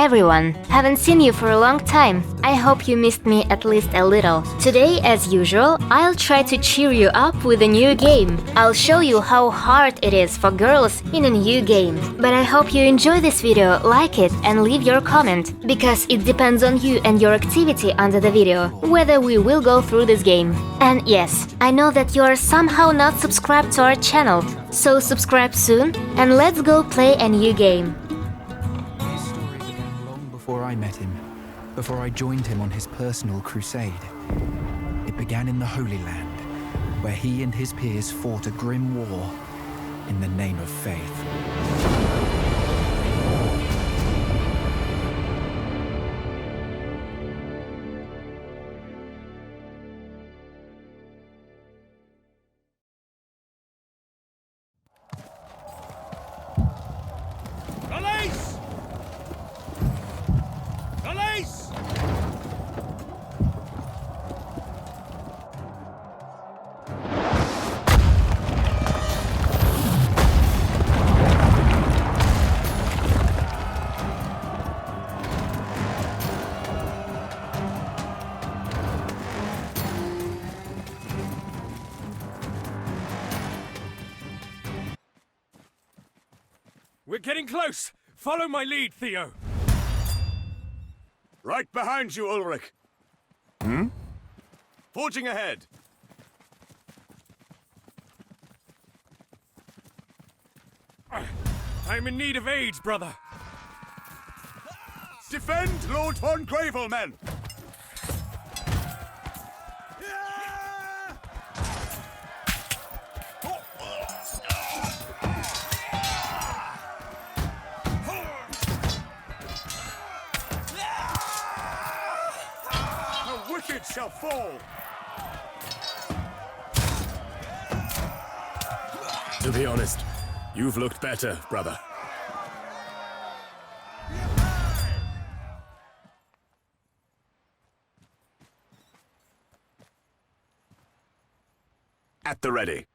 everyone! Haven't seen you for a long time. I hope you missed me at least a little. Today, as usual, I'll try to cheer you up with a new game. I'll show you how hard it is for girls in a new game. But I hope you enjoy this video, like it and leave your comment, because it depends on you and your activity under the video, whether we will go through this game. And yes, I know that you are somehow not subscribed to our channel, so subscribe soon and let's go play a new game. Before I met him, before I joined him on his personal crusade. It began in the Holy Land, where he and his peers fought a grim war in the name of faith. We're getting close! Follow my lead, Theo! Right behind you, Ulrich! Forging ahead! I'm in need of aid, brother! Defend Lord von Gravel, men! Shall fall. To be honest, you've looked better, brother. At the ready.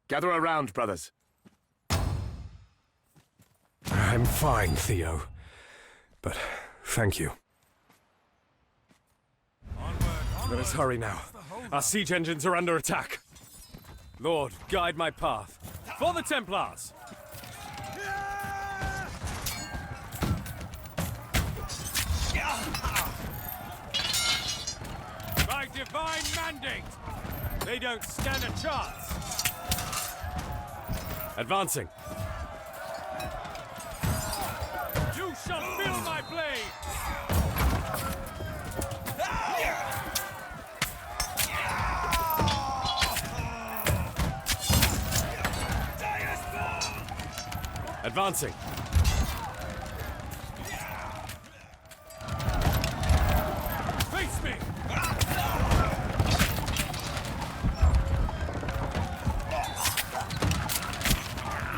Gather around, brothers. I'm fine, Theo. But thank you. Let us hurry now. Our siege engines are under attack. Lord, guide my path. For the Templars! By divine mandate! They don't stand a chance! Advancing. You shall feel my blade! Advancing. Face me!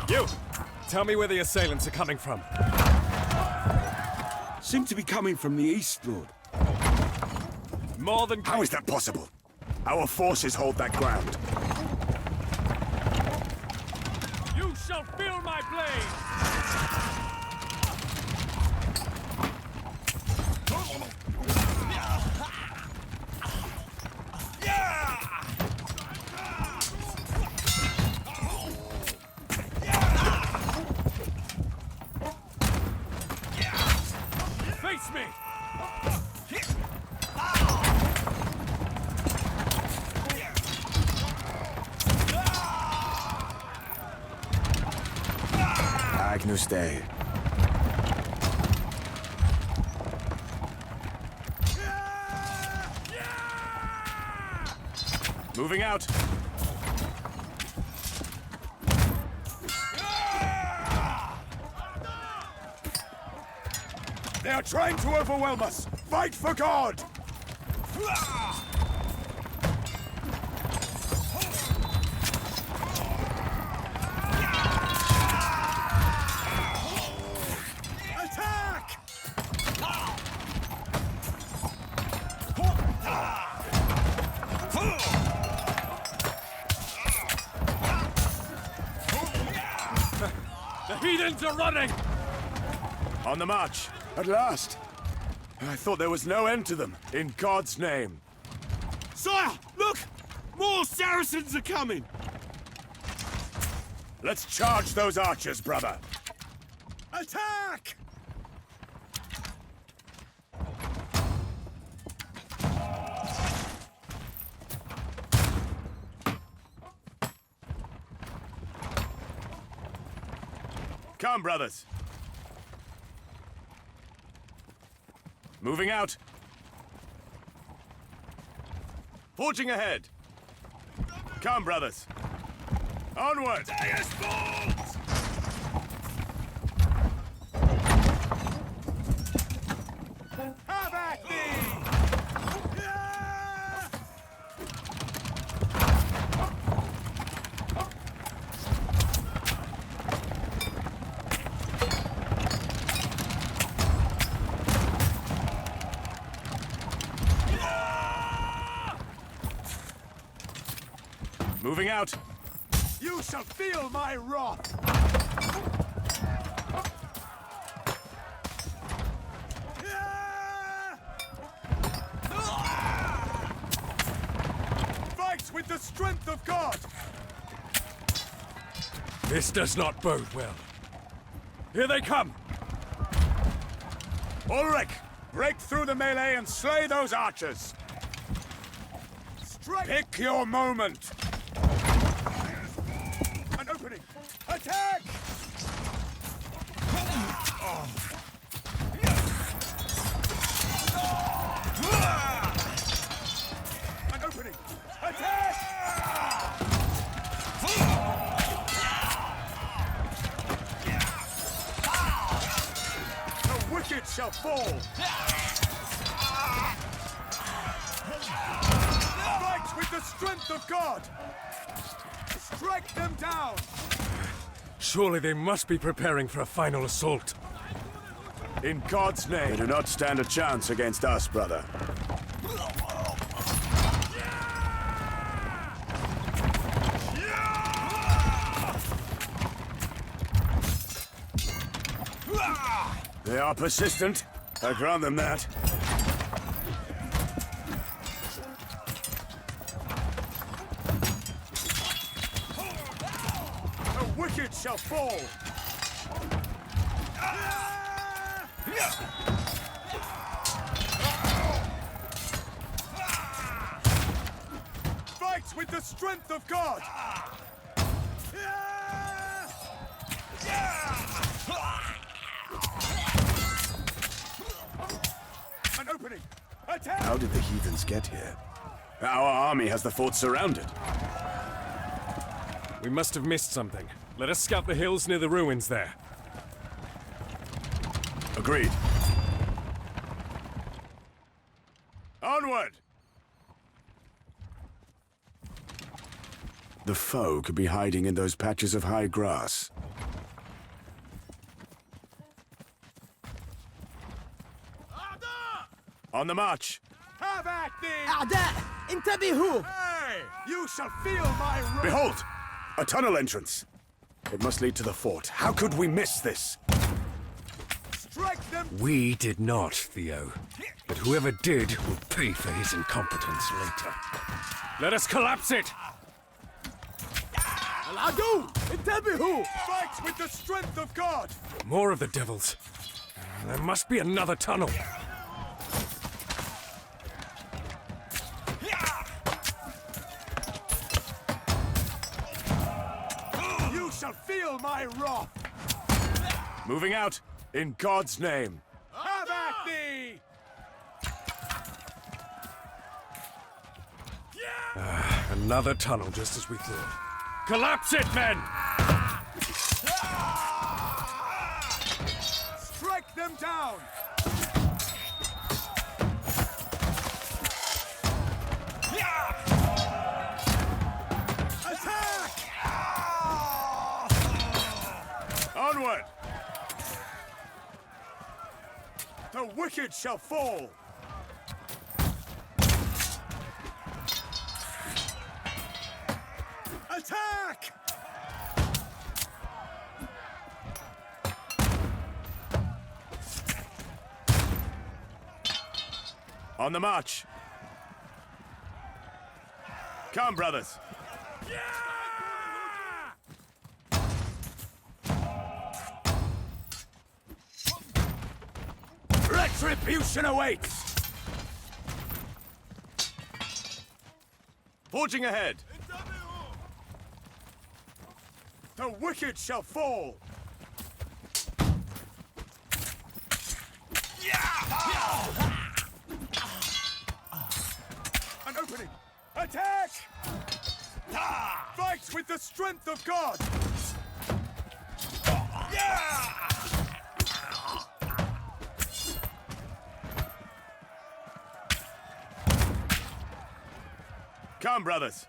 You! Tell me where the assailants are coming from. Seem to be coming from the east, Lord. More than... How is that possible? Our forces hold that ground. You shall feel my blade! Face me! Agnus Dei. Moving out. They are trying to overwhelm us. Fight for God! Attack! Heathens are running! On the march. At last. I thought there was no end to them. In God's name. Sire, look! More Saracens are coming! Let's charge those archers, brother. Attack! Come, brothers. Moving out. Forging ahead. Come, brothers. Onward! Have at thee! Moving out. You shall feel my wrath! Fight with the strength of God! This does not bode well. Here they come! Ulrich, break through the melee and slay those archers! Strike! Pick your moment! An opening! Attack! An opening! Attack! The wicked shall fall! Fight with the strength of God! Strike them down! Surely they must be preparing for a final assault. In God's name, they do not stand a chance against us, brother. They are persistent. I grant them that. The wicked shall fall. Fight with the strength of God! An opening! Attack! How did the heathens get here? Our army has the fort surrounded. We must have missed something. Let us scout the hills near the ruins there. Agreed. Onward! The foe could be hiding in those patches of high grass. On the march! Have at thee! أعداء انتبهوا! Hey! You shall feel my wrath! Behold! A tunnel entrance! It must lead to the fort. How could we miss this? Strike them! We did not, Theo. But whoever did will pay for his incompetence later. Let us collapse it! العدو انتبهوا! Fight with the strength of God! More of the devils. There must be another tunnel. You shall feel my wrath! Moving out, in God's name. Have at thee! Another tunnel, just as we thought. Collapse it, men! Strike them down! Attack! Onward! The wicked shall fall! Attack! On the march. Come, brothers. Retribution awaits! Forging ahead. The wicked shall fall! An opening! Attack! Fight with the strength of God! Come, brothers!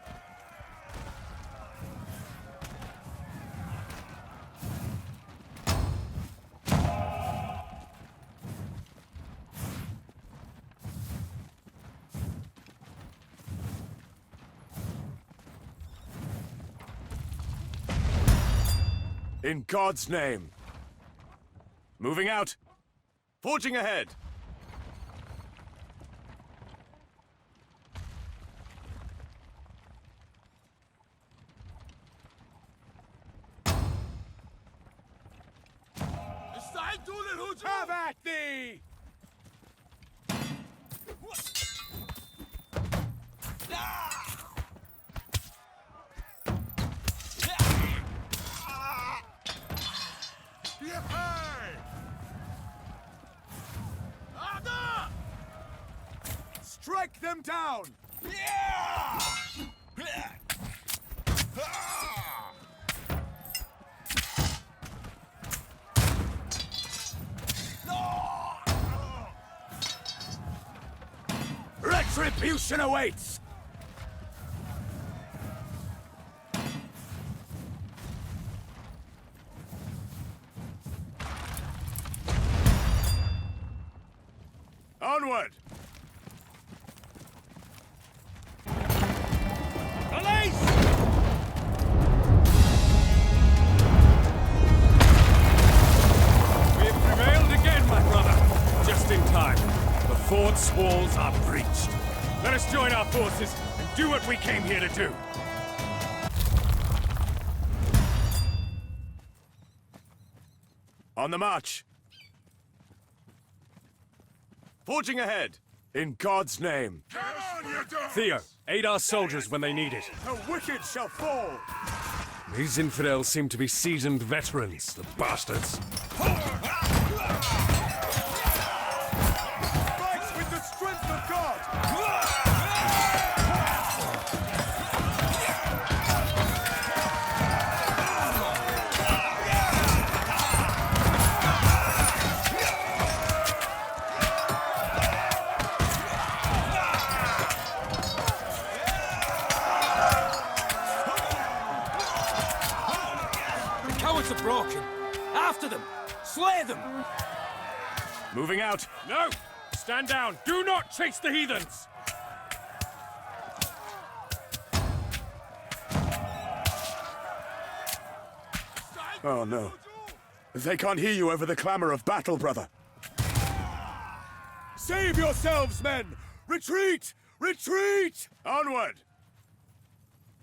In God's name. Moving out. Forging ahead. Have at thee! Strike them down! Retribution awaits! Onward! Fort's walls are breached. Let us join our forces and do what we came here to do. On the march. Forging ahead. In God's name. Come on, you dogs! Theo, aid our soldiers when they need it. The wicked shall fall. These infidels seem to be seasoned veterans, the bastards. Strength of God! The cowards are broken. After them! Slay them! Moving out. No! Stand down! Do not chase the heathens! Oh no. They can't hear you over the clamor of battle, brother. Save yourselves, men! Retreat! Retreat! Onward!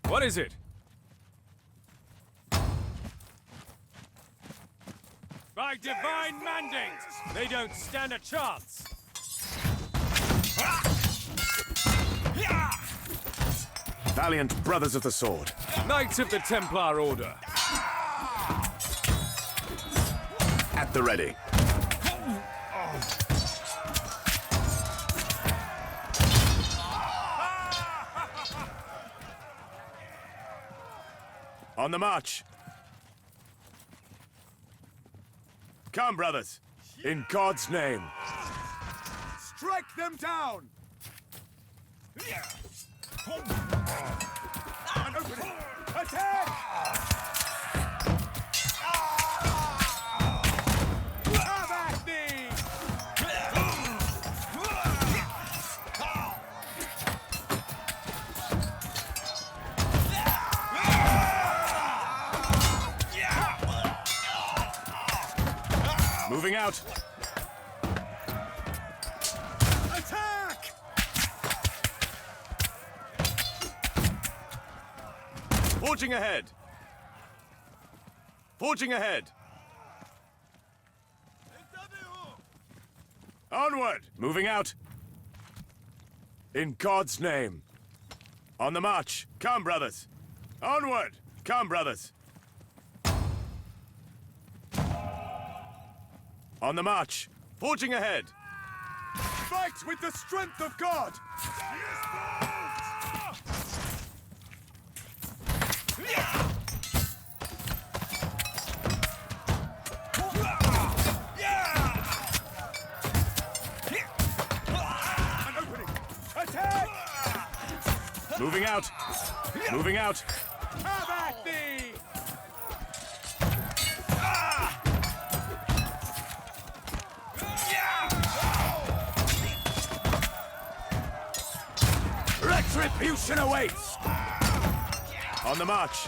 What is it? By divine mandate, they don't stand a chance! Valiant brothers of the sword. Knights of the Templar Order. At the ready. On the march. Come, brothers. In God's name. Strike them down! An opening! Attack! Have at thee! Moving out! Attack! Forging ahead! Forging ahead! Onward! Moving out! In God's name! On the march! Come, brothers! Onward! Come, brothers! On the march! Forging ahead! Fight with the strength of God! An opening! Attack! Moving out! Moving out! Have at thee! Retribution awaits! On the march!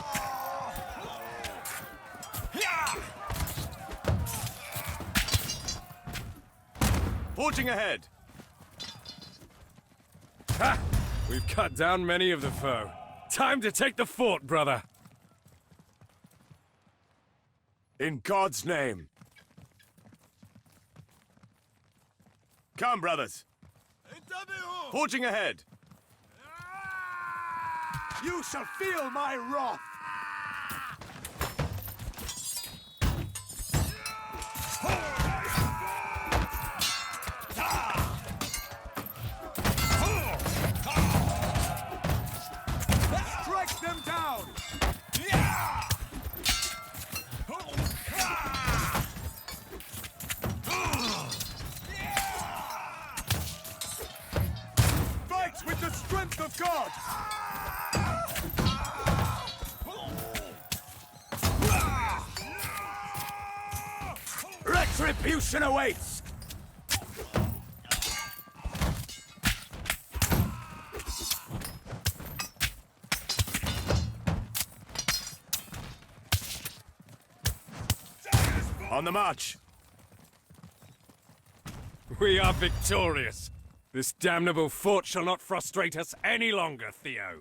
Forging ahead! Ha! We've cut down many of the foe. Time to take the fort, brother! In God's name! Come, brothers! Forging ahead! You shall feel my wrath! Strike them down! Fight with the strength of God! Retribution awaits! On the march! We are victorious! This damnable fort shall not frustrate us any longer, Theo.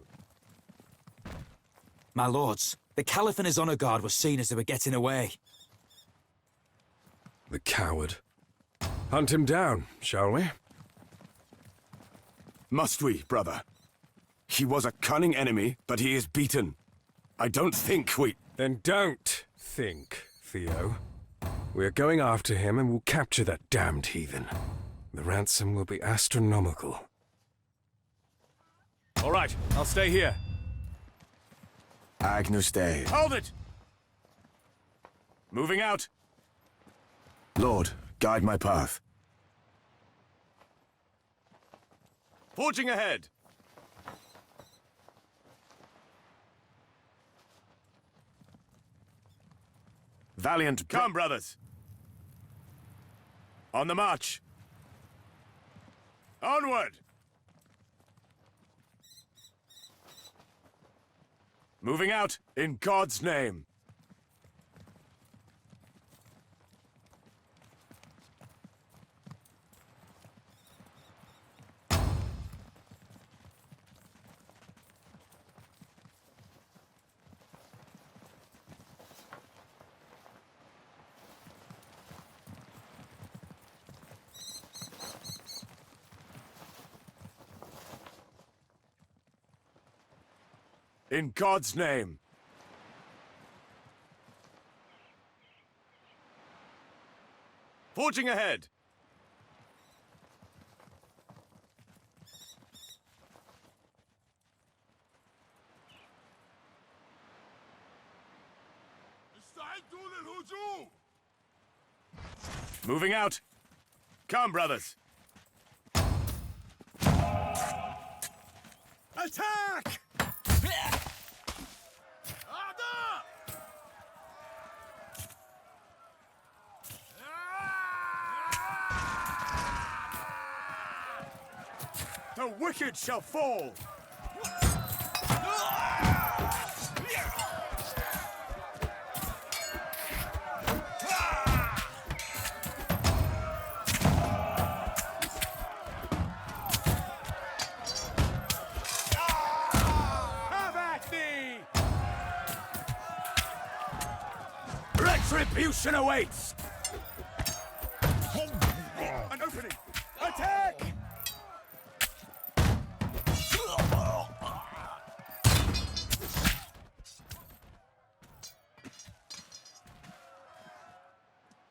My lords, the Caliph and his honor guard were seen as they were getting away. The coward. Hunt him down, shall we? Must we, brother? He was a cunning enemy, but he is beaten. I don't think we... Then don't think, Theo. We're going after him and we'll capture that damned heathen. The ransom will be astronomical. All right, I'll stay here. Agnus Dei. Hold it! Moving out! Lord, guide my path. Forging ahead! Valiant, come, brothers! On the march! Onward! Moving out in God's name! In God's name! Forging ahead! Moving out! Come, brothers! Attack! The wicked shall fall! Have at thee! Retribution awaits! An opening! Attack!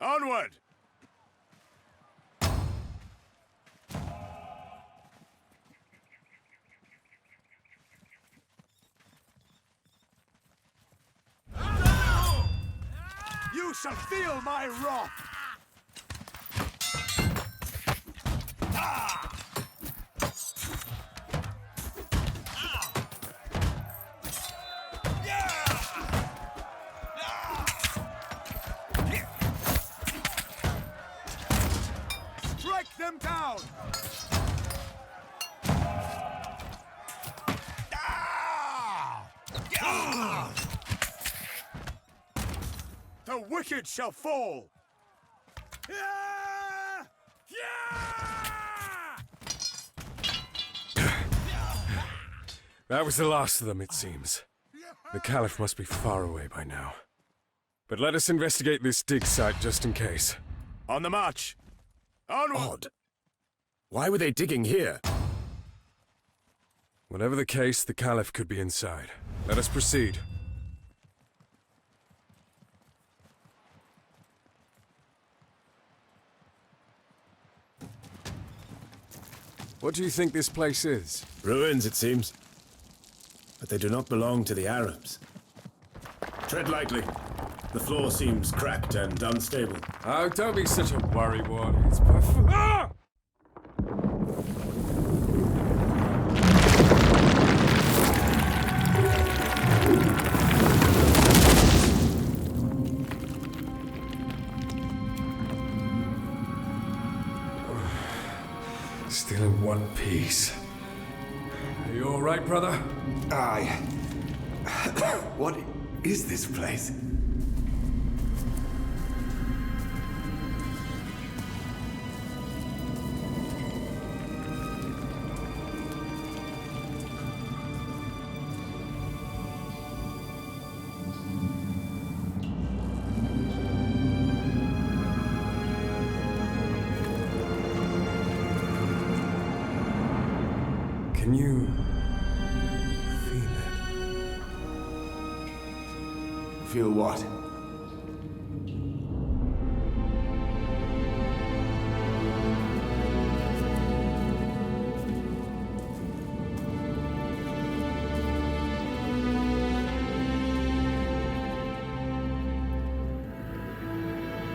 Onward! You shall feel my wrath! Strike them down! The wicked shall fall! That was the last of them, it seems. The Caliph must be far away by now. But let us investigate this dig site just in case. On the march! Onward! Odd. Why were they digging here? Whatever the case, the Caliph could be inside. Let us proceed. What do you think this place is? Ruins, it seems. But they do not belong to the Arabs. Tread lightly. The floor seems cracked and unstable. Oh, don't be such a worrywart. It's perfect. Ah! Still in one piece. Are you all right, brother? Aye. What is this place? Can you feel it? Feel what?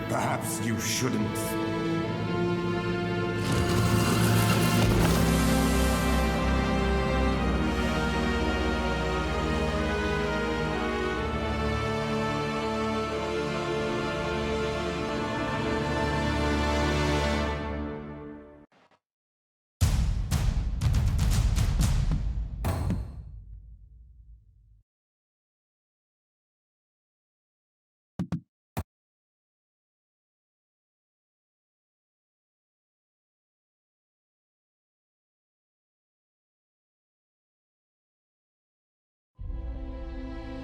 Perhaps you shouldn't.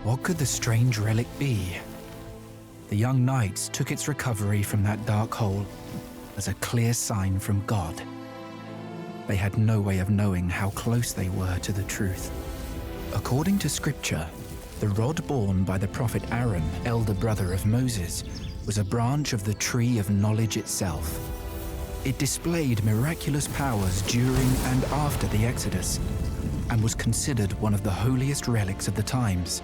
What could the strange relic be? The young knights took its recovery from that dark hole as a clear sign from God. They had no way of knowing how close they were to the truth. According to scripture, the rod borne by the prophet Aaron, elder brother of Moses, was a branch of the tree of knowledge itself. It displayed miraculous powers during and after the Exodus, and was considered one of the holiest relics of the times.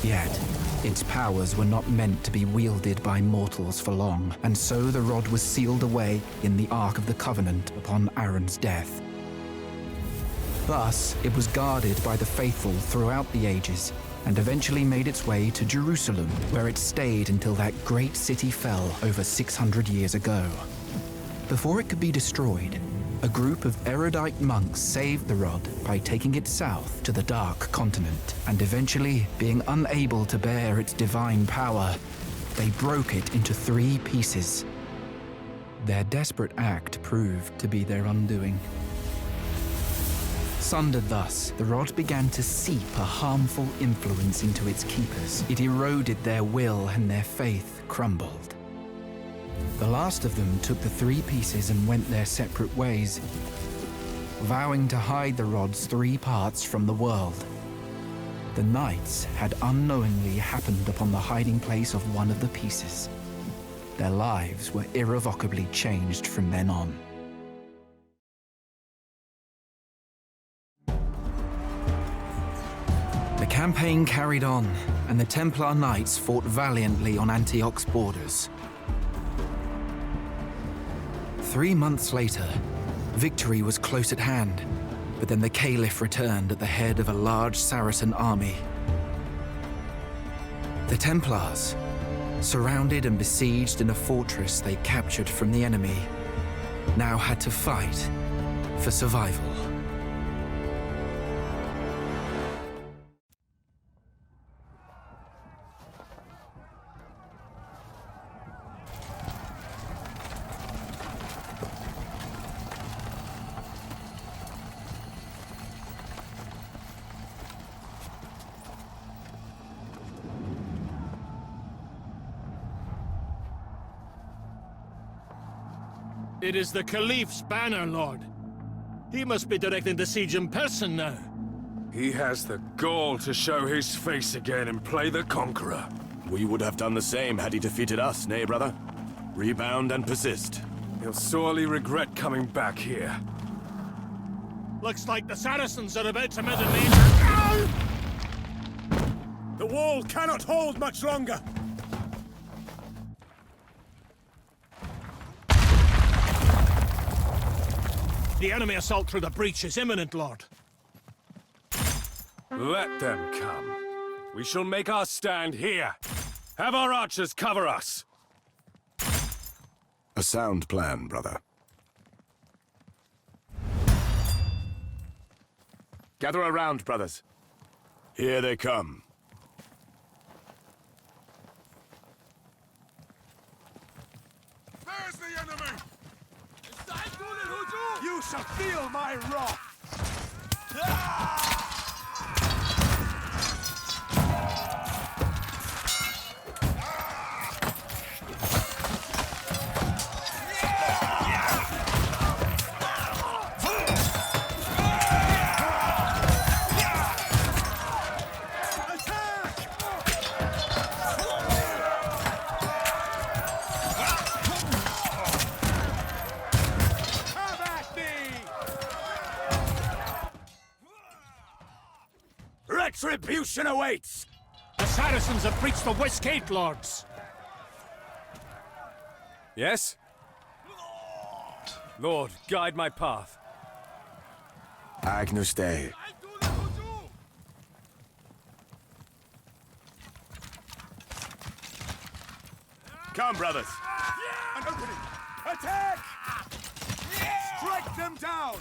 Yet, its powers were not meant to be wielded by mortals for long, and so the rod was sealed away in the Ark of the Covenant upon Aaron's death. Thus, it was guarded by the faithful throughout the ages, and eventually made its way to Jerusalem, where it stayed until that great city fell over 600 years ago. Before it could be destroyed, a group of erudite monks saved the rod by taking it south to the Dark Continent, and eventually, being unable to bear its divine power, they broke it into 3 pieces. Their desperate act proved to be their undoing. Sundered thus, the rod began to seep a harmful influence into its keepers. It eroded their will and their faith crumbled. The last of them took the 3 pieces and went their separate ways, vowing to hide the rod's 3 parts from the world. The knights had unknowingly happened upon the hiding place of one of the pieces. Their lives were irrevocably changed from then on. The campaign carried on, and the Templar Knights fought valiantly on Antioch's borders. 3 months later, victory was close at hand, but then the Caliph returned at the head of a large Saracen army. The Templars, surrounded and besieged in a fortress they captured from the enemy, now had to fight for survival. It is the Caliph's banner, Lord. He must be directing the siege in person now. He has the gall to show his face again and play the conqueror. We would have done the same had he defeated us, nay, brother? Rebound and persist. He'll sorely regret coming back here. Looks like the Saracens are about to meet an The wall cannot hold much longer! The enemy assault through the breach is imminent, Lord. Let them come. We shall make our stand here. Have our archers cover us. A sound plan, brother. Gather around, brothers. Here they come. There's the enemy! You shall feel my wrath! Retribution awaits! The Saracens have breached the west gate, lords. Yes? Lord, guide my path. Agnus Dei. Come, brothers. An opening! Attack! Strike them down!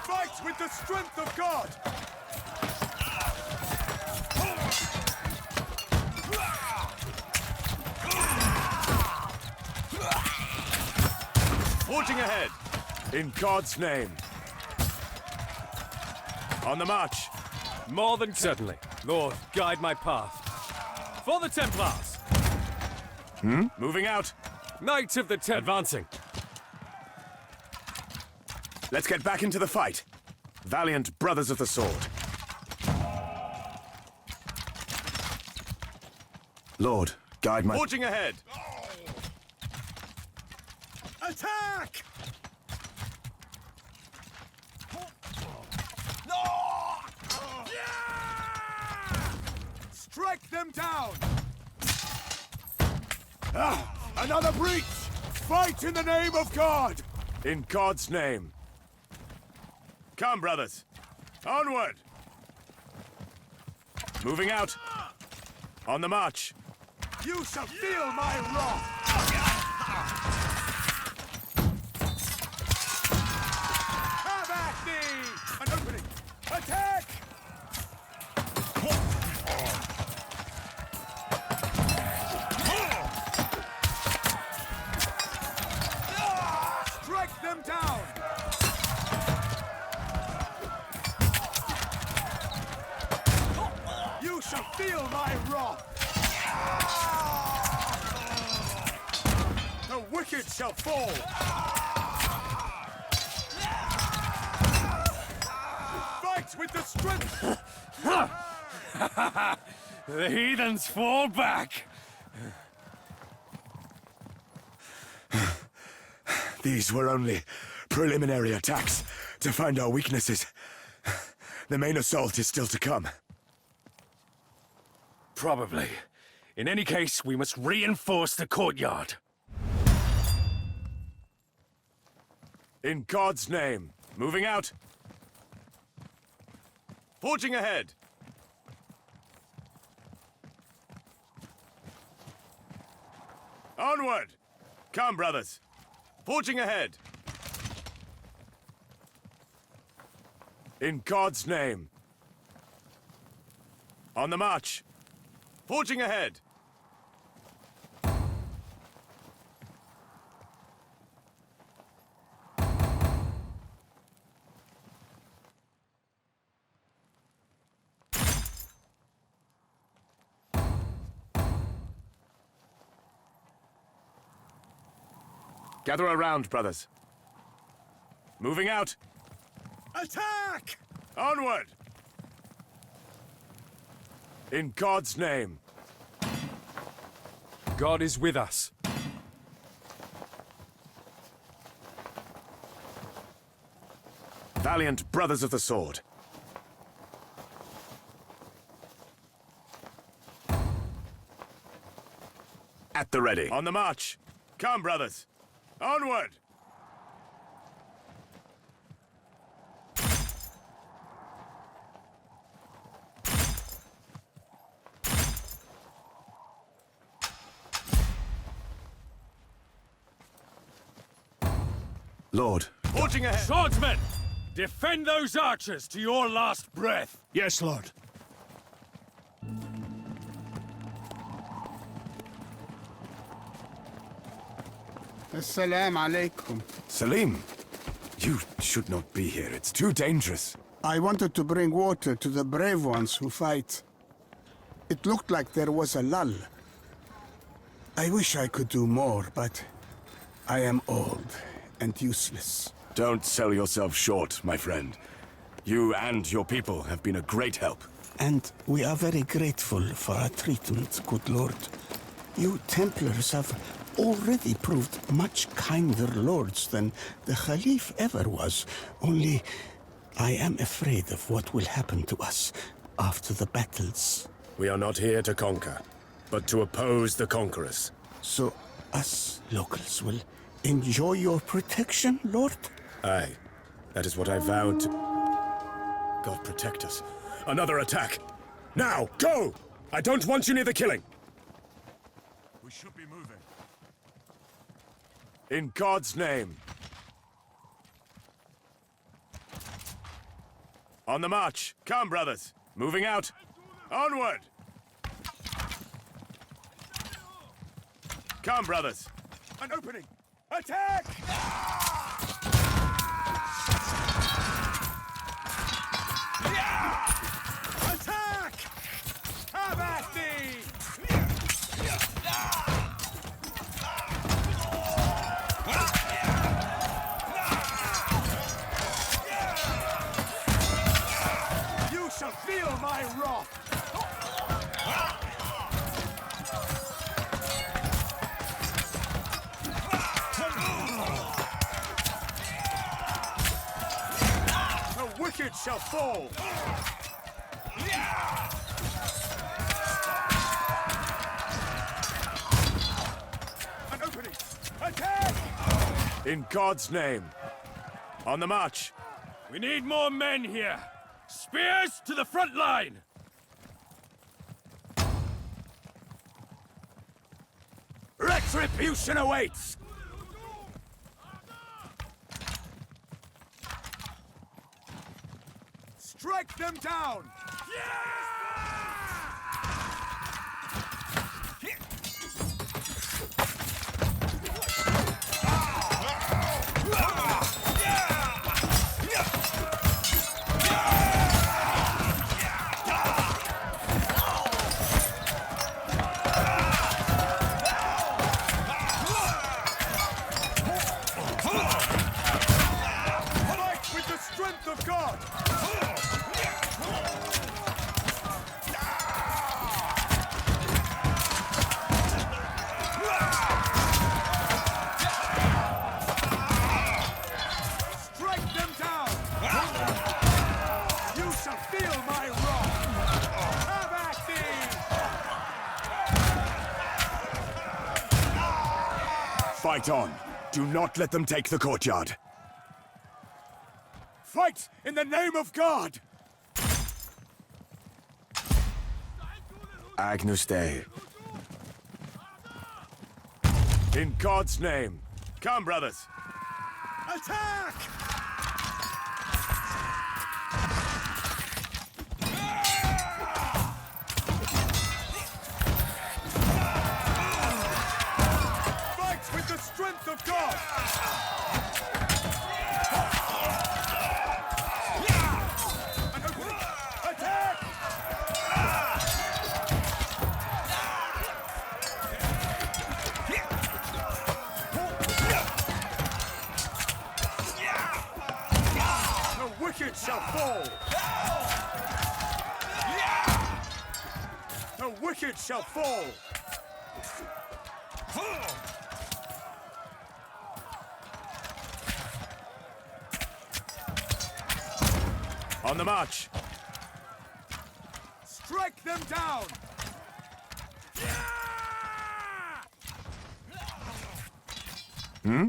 Fight with the strength of God! Forging ahead. In God's name. On the march. More than certainly. Lord, guide my path. For the Templars! Moving out. Knights of the advancing. Let's get back into the fight. Valiant brothers of the sword. Lord, guide my... Forging ahead. Attack! Strike them down! Another breach! Fight in the name of God! In God's name. Come, brothers. Onward! Moving out. On the march. You shall feel my wrath! Have at thee! An opening! Attack! shall fall! Fight with the strength! The heathens fall back! These were only preliminary attacks to find our weaknesses. The main assault is still to come. Probably. In any case, we must reinforce the courtyard. In God's name. Moving out. Forging ahead. Onward! Come, brothers. Forging ahead. In God's name. On the march. Forging ahead. Gather around, brothers. Moving out. Attack! Onward! In God's name. God is with us. Valiant brothers of the sword. At the ready. On the march. Come, brothers. Onward! Lord. Forging ahead! Swordsmen! Defend those archers to your last breath! Yes, Lord. Assalamu alaikum. Salim, you should not be here. It's too dangerous. I wanted to bring water to the brave ones who fight. It looked like there was a lull. I wish I could do more, but I am old and useless. Don't sell yourself short, my friend. You and your people have been a great help. And we are very grateful for our treatment, good lord. You Templars have already proved much kinder lords than the Caliph ever was. Only, I am afraid of what will happen to us after the battles. We are not here to conquer, but to oppose the conquerors. So, us locals will enjoy your protection, Lord? Aye, that is what I vowed to... God protect us. Another attack! Now, go! I don't want you near the killing! We should be moving. In God's name. On the march. Come, brothers. Moving out. Onward! Come, brothers. An opening. Attack! Attack! Have at thee! You shall feel my wrath! The wicked shall fall! An opening! Attack! In God's name. On the march. We need more men here! Spears to the front line! Retribution awaits! Strike them down! Fight on. Do not let them take the courtyard. Fight in the name of God! Agnus Dei. In God's name. Come, brothers. Attack! Fight with the strength of God! Attack! The wicked shall fall! The wicked shall fall! On the march! Strike them down! Hmm?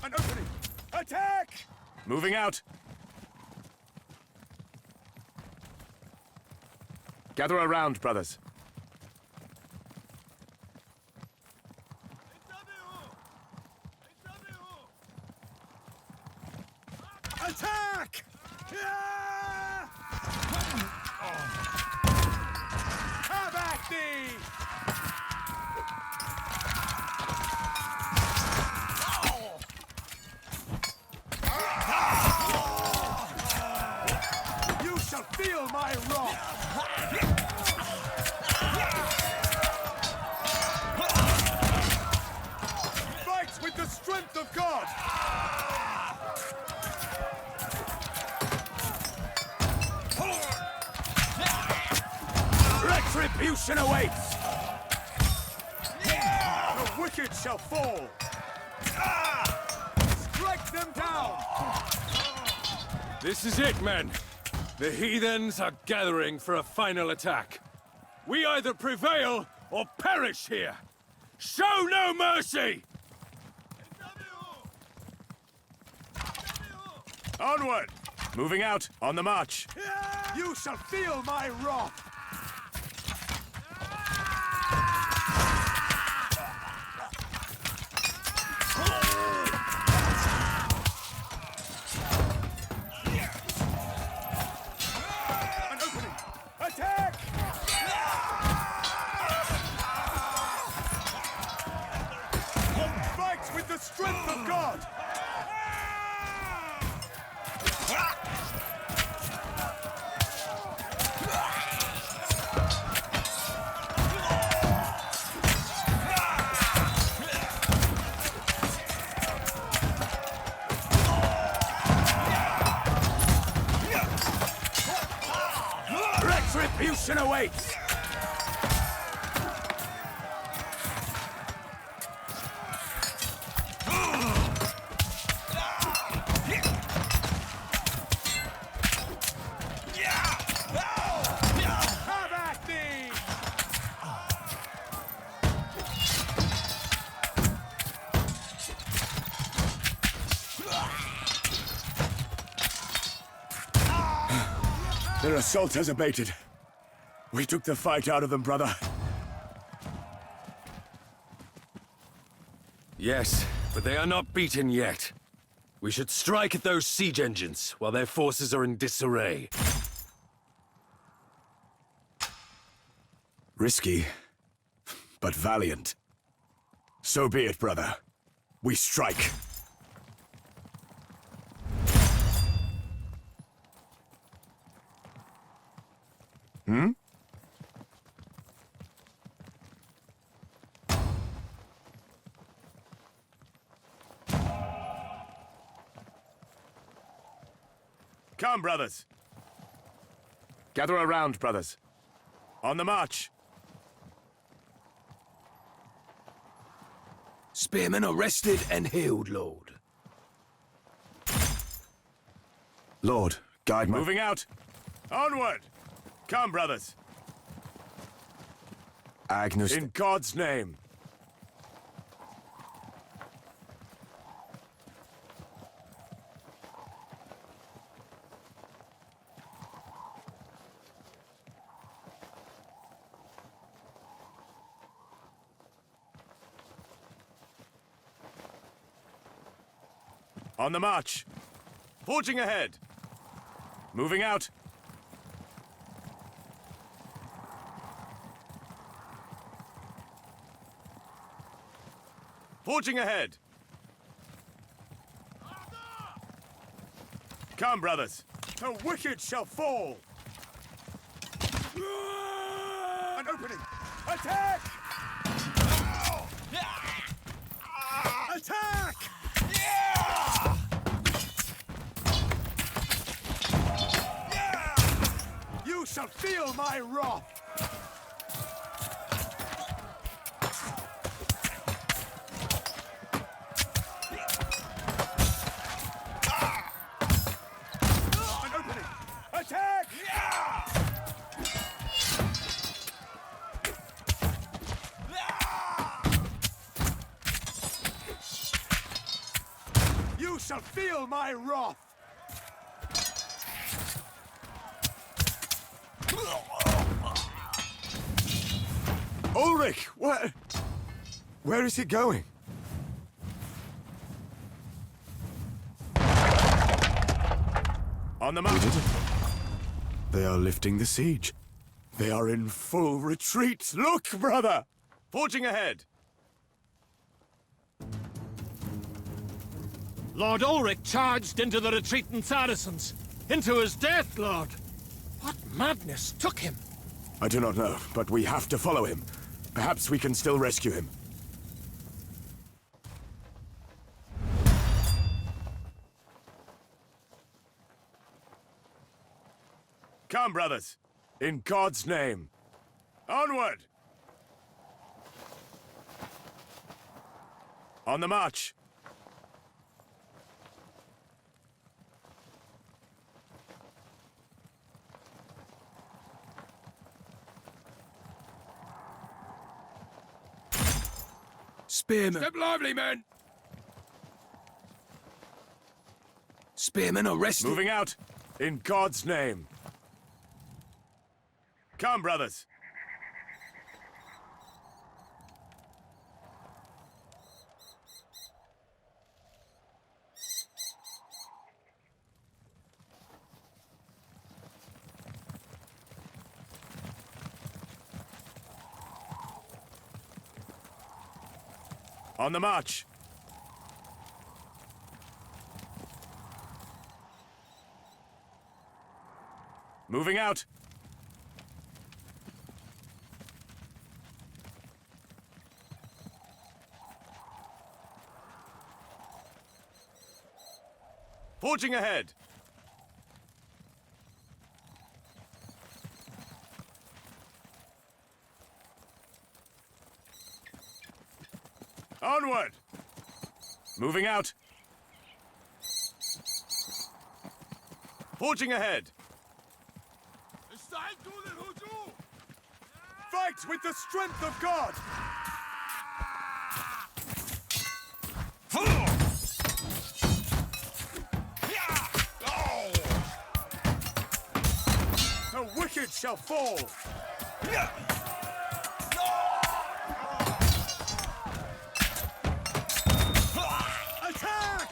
An opening! Attack! Moving out! Gather around, brothers. Attack! Have at thee! You shall feel my wrath! Fight with the strength of God! Retribution awaits! The wicked shall fall! Strike them down! This is it, men. The heathens are gathering for a final attack. We either prevail or perish here. Show no mercy! Onward! Moving out, on the march. You shall feel my wrath! An opening! Attack! Fight with the strength of God! Retribution awaits! Have at thee! Their assault has abated. We took the fight out of them, brother. Yes, but they are not beaten yet. We should strike at those siege engines while their forces are in disarray. Risky, but valiant. So be it, brother. We strike. Hmm? Come, brothers. Gather around, brothers. On the march. Spearmen arrested and held, Lord. Lord, guide my... Moving out. Onward. Come, brothers. Agnus... In God's name. On the march. Forging ahead. Moving out. Forging ahead. Come, brothers. The wicked shall fall! An opening! Attack! Attack! You shall feel my wrath! An opening! Attack! You shall feel my wrath! Ulrich, where is he going? On the march. They are lifting the siege. They are in full retreat. Look, brother! Forging ahead. Lord Ulrich charged into the retreating Saracens. Into his death, Lord. What madness took him? I do not know, but we have to follow him. Perhaps we can still rescue him. Come, brothers. In God's name. Onward! On the march. Spearmen! Step lively, men! Spearmen arrested! Moving out. In God's name. Come, brothers. On the march. Moving out. Forging ahead. Onward! Moving out. Forging ahead. Fight with the strength of God! The wicked shall fall! Attack!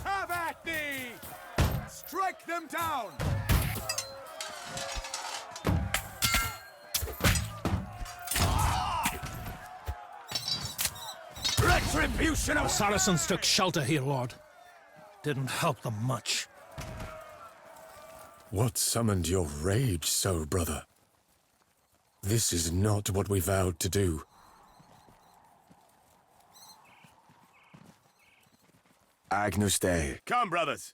Have at thee! Strike them down! Retribution The of Saracens took shelter here, Lord. Didn't help them much. What summoned your rage so, brother? This is not what we vowed to do. Agnus Dei. Come, brothers.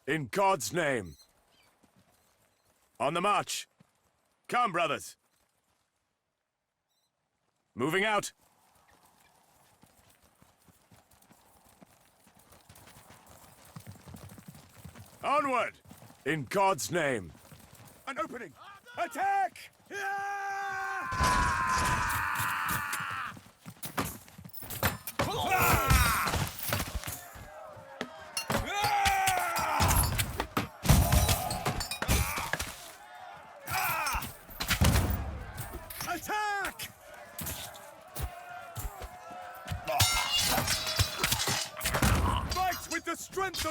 In God's name. On the march. Come, brothers. Moving out. Onward! In God's name. an opening! Attack!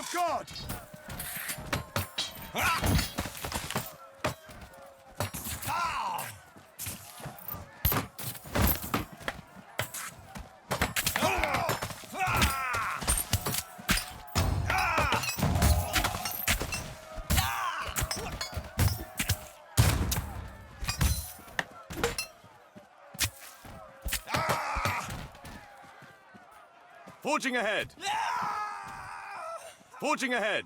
of God! Forging ahead! Forging ahead!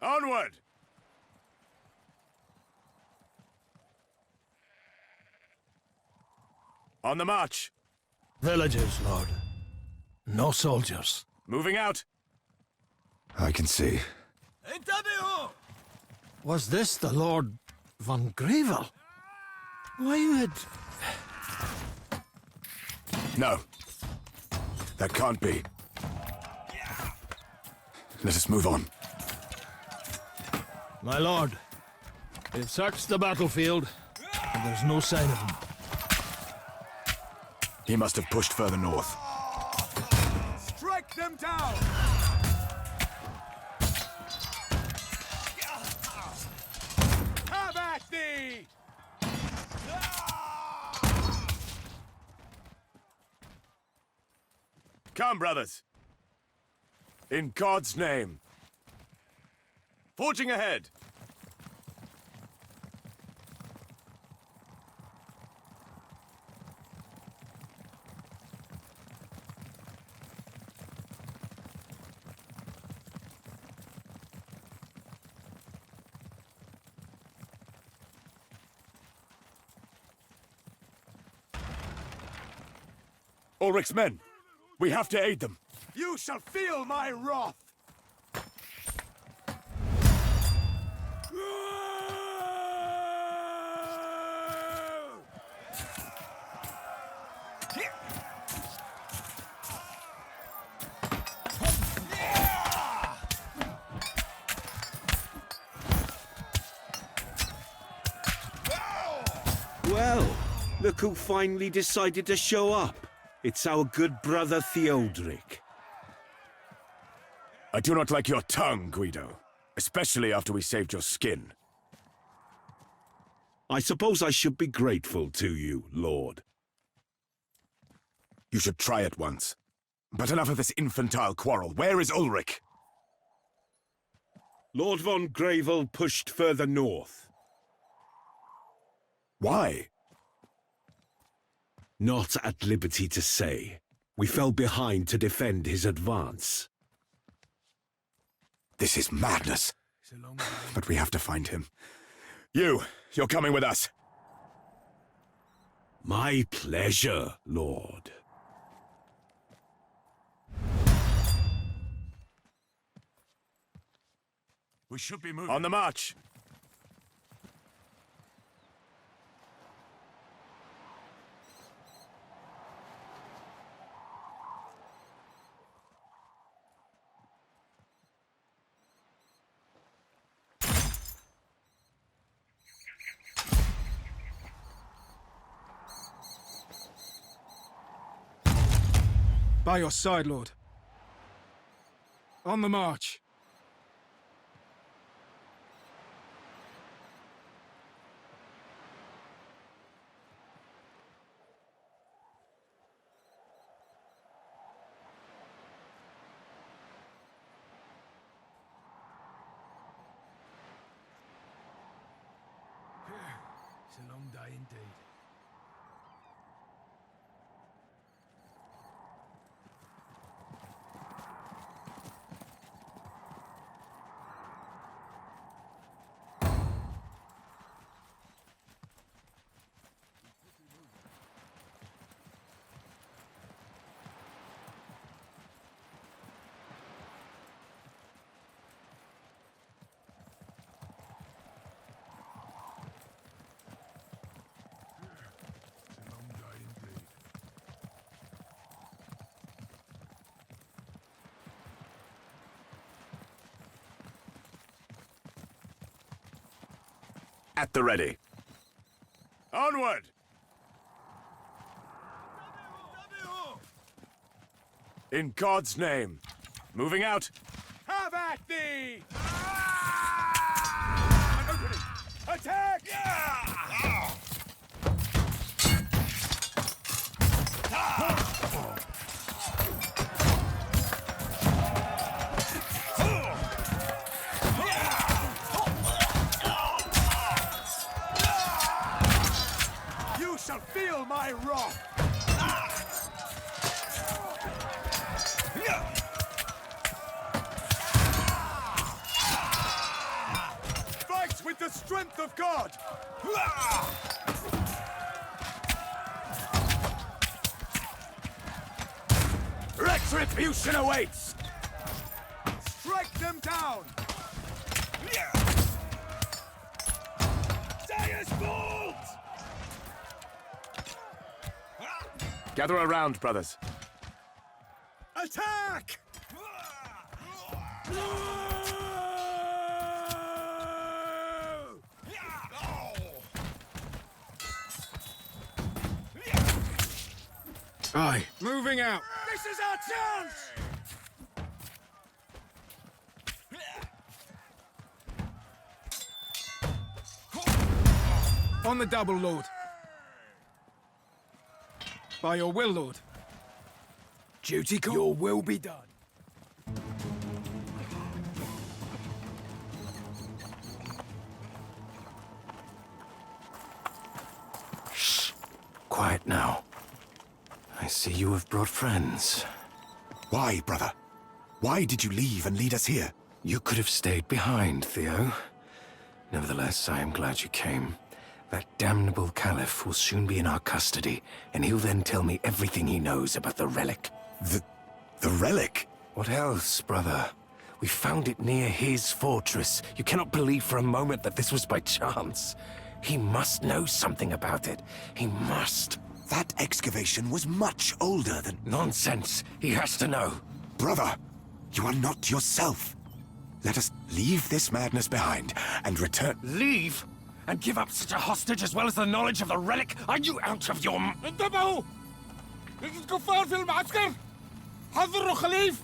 Onward! On the march! Villagers, Lord. No soldiers. Moving out! I can see. انتبهوا! Was this the Lord von Gravel? Why would... No. That can't be. Let us move on. My lord, they've searched the battlefield, and there's no sign of him. He must have pushed further north. Strike them down! Have at thee! Come, brothers! In God's name! Forging ahead! Ulrich's men! We have to aid them! You shall feel my wrath! Well, look who finally decided to show up. It's our good brother Theodoric. I do not like your tongue, Guido. Especially after we saved your skin. I suppose I should be grateful to you, Lord. You should try it once. But enough of this infantile quarrel. Where is Ulrich? Lord von Gravel pushed further north. Why? Not at liberty to say. We fell behind to defend his advance. This is madness. But we have to find him. You're coming with us. My pleasure, Lord. We should be moving. On the march! By your side, Lord. On the march. It's a long day indeed. At the ready. Onward! In God's name. Moving out. Have at thee! An opening! Attack! You shall feel my wrath! Fight with the strength of God! Retribution awaits! Strike them down! Dire's bolt! Gather around, brothers. Attack! Aye. Moving out. This is our chance! On the double, Lord. By your will, Lord. Duty call. Your will be done. Shh. Quiet now. I see you have brought friends. Why, brother? Why did you leave and lead us here? You could have stayed behind, Theo. Nevertheless, I am glad you came. That damnable Caliph will soon be in our custody, and he'll then tell me everything he knows about the relic. The relic? What else, brother? We found it near his fortress. You cannot believe for a moment that this was by chance. He must know something about it. He must. That excavation was much older than... Nonsense. He has to know. Brother, you are not yourself. Let us leave this madness behind and return... Leave? And give up such a hostage as well as the knowledge of the relic? Are you out of your... انتبهوا! الكفار في المعسكر! حذروا خليف!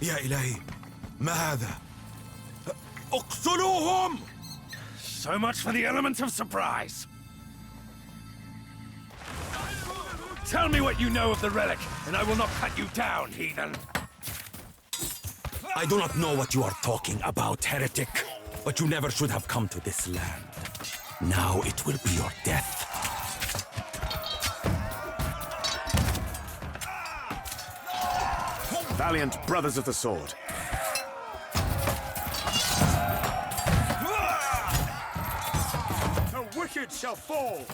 يا إلهي ما هذا؟ اقتلوهم! So much for the element of surprise. Tell me what you know of the relic, and I will not cut you down, heathen. I do not know what you are talking about, heretic. But you never should have come to this land. Now it will be your death. Valiant brothers of the sword. The wicked shall fall!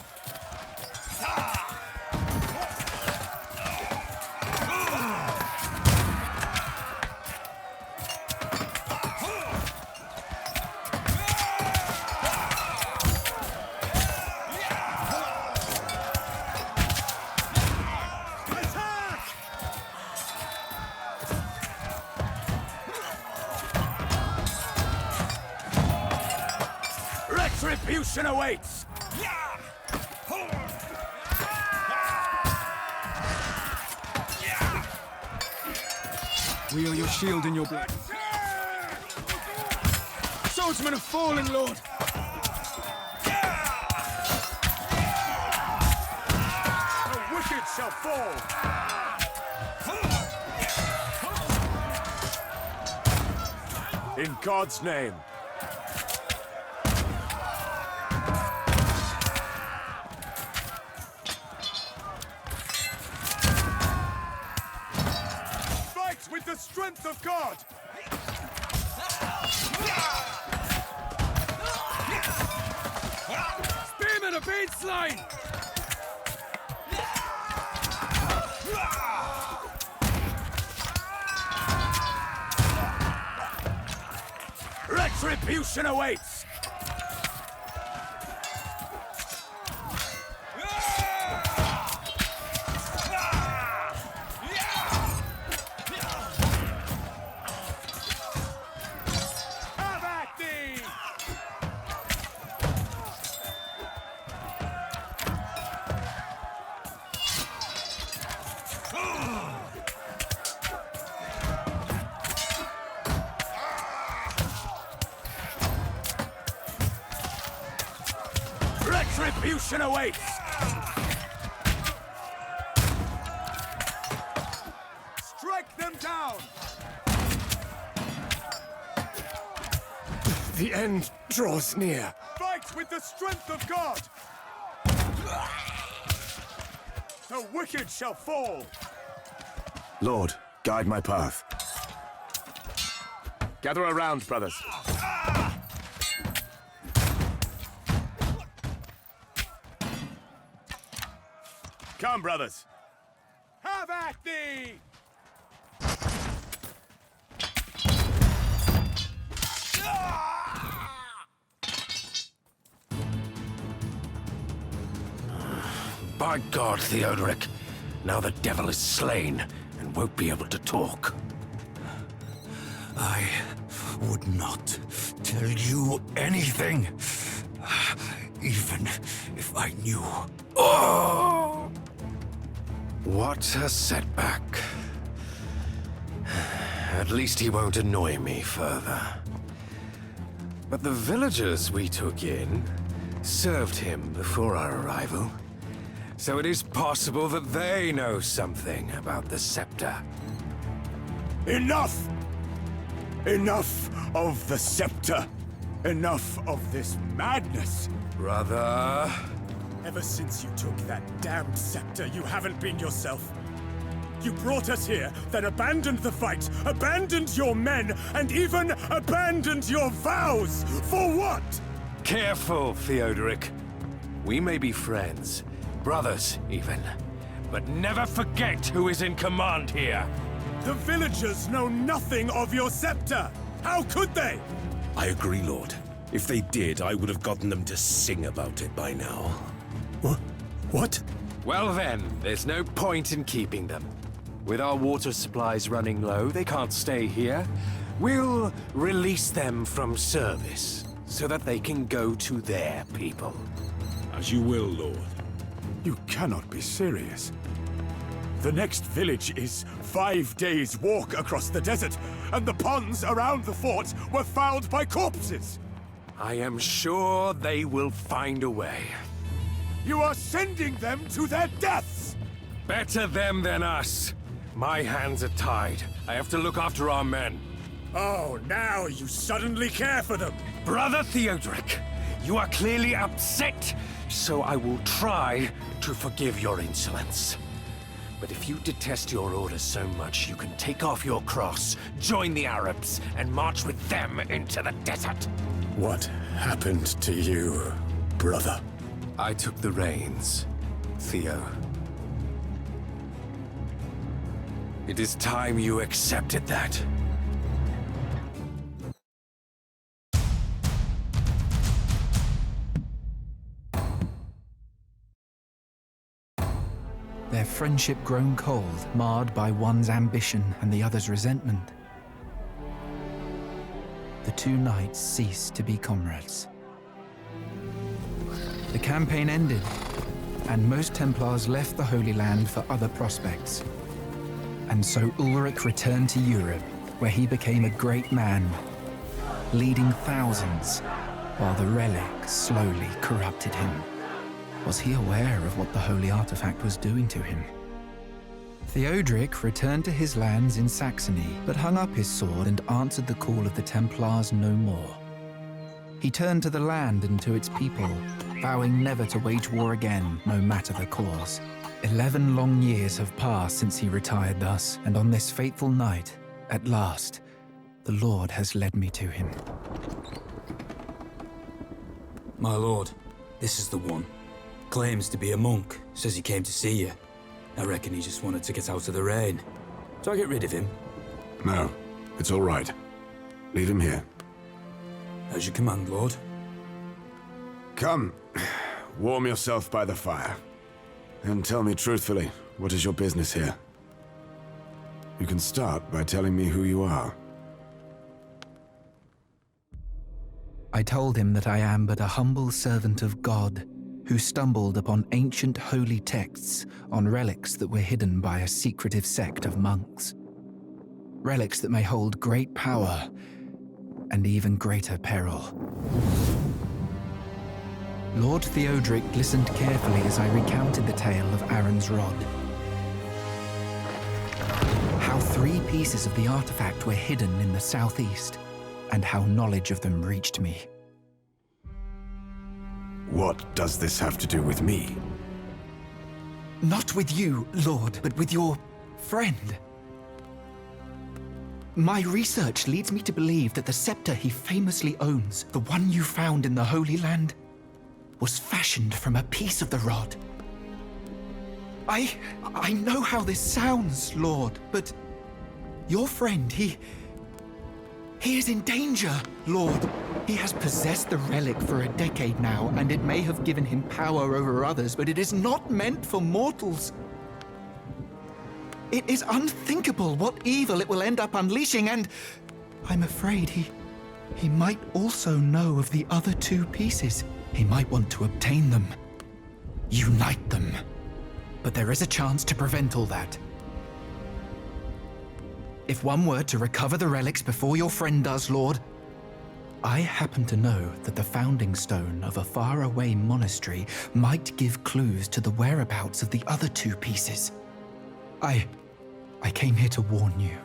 Retribution awaits! We are your shield and your blood. Swordsmen are falling, Lord. The wicked shall fall! In God's name. With the strength of God! Spearman of Beats line! Retribution awaits! Retribution awaits! Strike them down! The end draws near. Fight with the strength of God! The wicked shall fall! Lord, guide my path. Gather around, brothers. Come, brothers. Have at thee! By God, Theodoric, now the devil is slain and won't be able to talk. I would not tell you anything, even if I knew. Oh! What a setback. At least he won't annoy me further. But the villagers we took in served him before our arrival. So it is possible that they know something about the scepter. Enough! Enough of the scepter! Enough of this madness! Brother... Ever since you took that damned scepter, you haven't been yourself. You brought us here, then abandoned the fight, abandoned your men, and even abandoned your vows! For what? Careful, Theodoric. We may be friends, brothers even, but never forget who is in command here. The villagers know nothing of your scepter! How could they? I agree, Lord. If they did, I would have gotten them to sing about it by now. What? Well then, there's no point in keeping them. With our water supplies running low, they can't stay here. We'll release them from service, so that they can go to their people. As you will, Lord. You cannot be serious. The next village is 5 days' walk across the desert, and the ponds around the fort were fouled by corpses! I am sure they will find a way. You are sending them to their deaths! Better them than us. My hands are tied. I have to look after our men. Oh, now you suddenly care for them! Brother Theodoric, you are clearly upset, so I will try to forgive your insolence. But if you detest your order so much, you can take off your cross, join the Arabs, and march with them into the desert. What happened to you, brother? I took the reins, Theo. It is time you accepted that. Their friendship grown cold, marred by one's ambition and the other's resentment. The two knights ceased to be comrades. The campaign ended, and most Templars left the Holy Land for other prospects. And so Ulrich returned to Europe, where he became a great man, leading thousands, while the relic slowly corrupted him. Was he aware of what the holy artifact was doing to him? Theodoric returned to his lands in Saxony, but hung up his sword and answered the call of the Templars no more. He turned to the land and to its people, vowing never to wage war again, no matter the cause. 11 long years have passed since he retired thus, and on this fateful night, at last, the Lord has led me to him. My lord, this is the one. Claims to be a monk, says he came to see you. I reckon he just wanted to get out of the rain. Do I get rid of him? No, it's all right. Leave him here. As you command, lord. Come, warm yourself by the fire. And tell me truthfully, what is your business here? You can start by telling me who you are. I told him that I am but a humble servant of God, who stumbled upon ancient holy texts on relics that were hidden by a secretive sect of monks. Relics that may hold great power and even greater peril. Lord Theodoric listened carefully as I recounted the tale of Aaron's rod. How 3 pieces of the artifact were hidden in the southeast, and how knowledge of them reached me. What does this have to do with me? Not with you, Lord, but with your friend. My research leads me to believe that the scepter he famously owns, the one you found in the Holy Land, was fashioned from a piece of the rod. I know how this sounds, Lord, but your friend, he is in danger, Lord. He has possessed the relic for a decade now, and it may have given him power over others, but it is not meant for mortals. It is unthinkable what evil it will end up unleashing, and I'm afraid he might also know of the other 2 pieces. He might want to obtain them, unite them. But there is a chance to prevent all that. If one were to recover the relics before your friend does, Lord, I happen to know that the founding stone of a faraway monastery might give clues to the whereabouts of the other 2 pieces. I came here to warn you,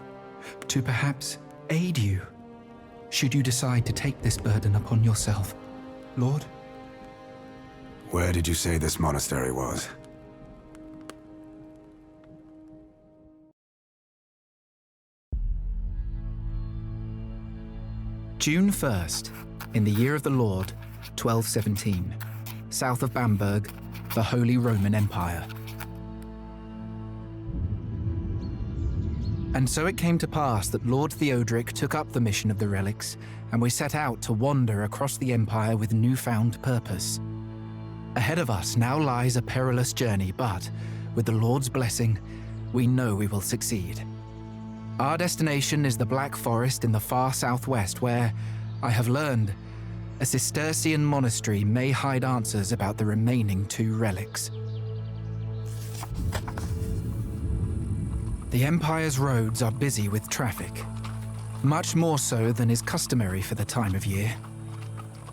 to perhaps aid you, should you decide to take this burden upon yourself, Lord. Where did you say this monastery was? June 1st, in the year of the Lord, 1217, south of Bamberg, the Holy Roman Empire. And so it came to pass that Lord Theodoric took up the mission of the relics, and we set out to wander across the empire with newfound purpose. Ahead of us now lies a perilous journey, but with the Lord's blessing, we know we will succeed. Our destination is the Black Forest in the far southwest, where, I have learned, a Cistercian monastery may hide answers about the remaining 2 relics. The Empire's roads are busy with traffic, much more so than is customary for the time of year.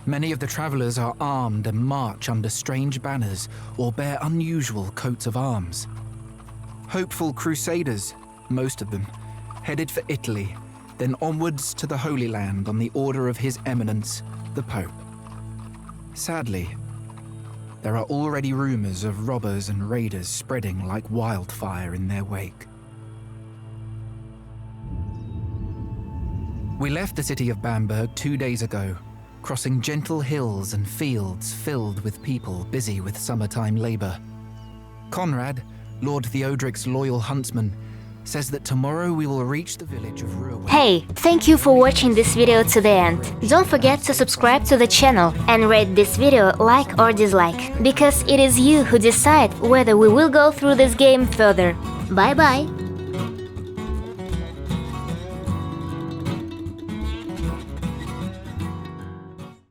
Many of the travelers are armed and march under strange banners or bear unusual coats of arms. Hopeful crusaders, most of them, headed for Italy, then onwards to the Holy Land on the order of His Eminence, the Pope. Sadly, there are already rumors of robbers and raiders spreading like wildfire in their wake. We left the city of Bamberg 2 days ago, crossing gentle hills and fields filled with people busy with summertime labor. Conrad, Lord Theodoric's loyal huntsman, says that tomorrow we will reach the village of Ruhr. Hey, thank you for watching this video to the end. Don't forget to subscribe to the channel and rate this video like or dislike, because it is you who decide whether we will go through this game further. Bye bye!